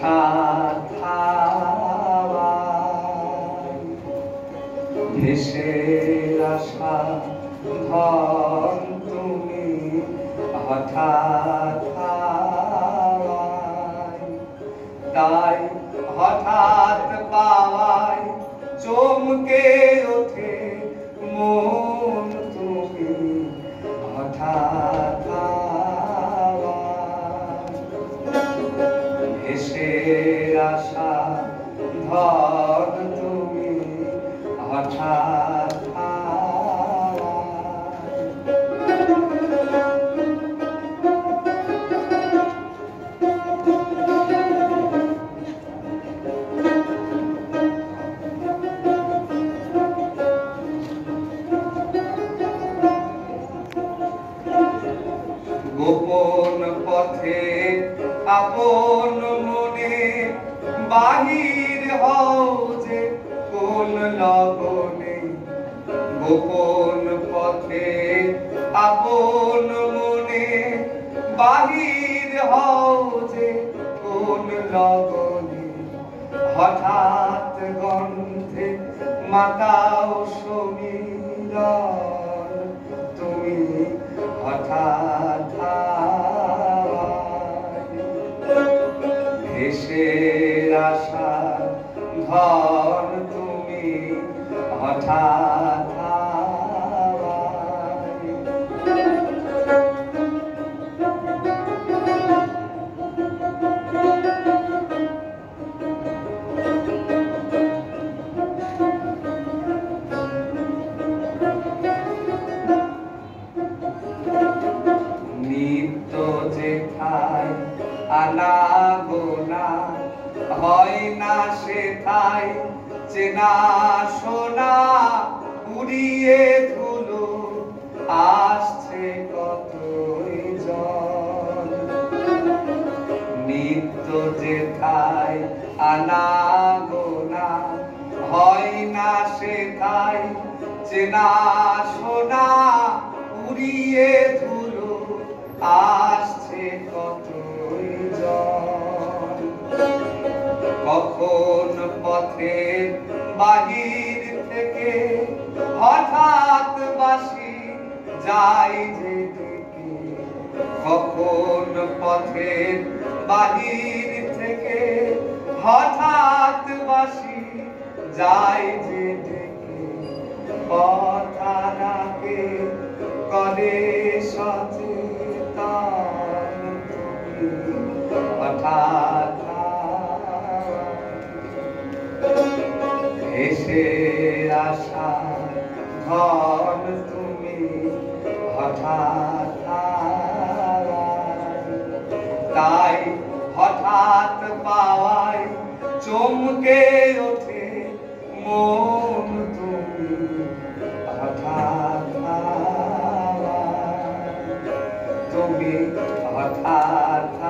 হঠাৎ ভেসে আসা ধন তুমি হঠাৎ তাই হঠাৎ পাওয়ায় চমকে ওঠে মন তুমি হঠাৎ ভেসে আসা ধন তুমি হঠাৎ গোপন পথে আপন মনে বাহির হও যে কোন লগনে গোপন পথে আপন মনে বাহির হও যে কোন লগনে হঠাৎ গন্ধে মাতাও সমীরণ তুমি হঠাৎ ভেসে আসা ধন তুমি হঠাৎ নিত্য যেথায় আনাগোনা হয় না সেথায় চেনা শোনা উড়িয়ে ধুলো আসছে কতই জন নিত্য যেথায় আনাগোনা হয় না সেথায় চেনা শোনা উড়িয়ে ধুলো আসছে কতই জন কখন পথের বাহির থেকে হঠাৎ বাসি যাই যে ডেকে কখন পথের বাহির থেকে হঠাৎ বাসি যাই যে ডেকে পথারাকে করে সচেতন তুমি হঠাৎ ভেসে আসা ধন তুমি হঠাৎ তাই হঠাৎ পাওয়ায় চমকে ওঠে মন তুমি হঠাৎ তুমি হঠাৎ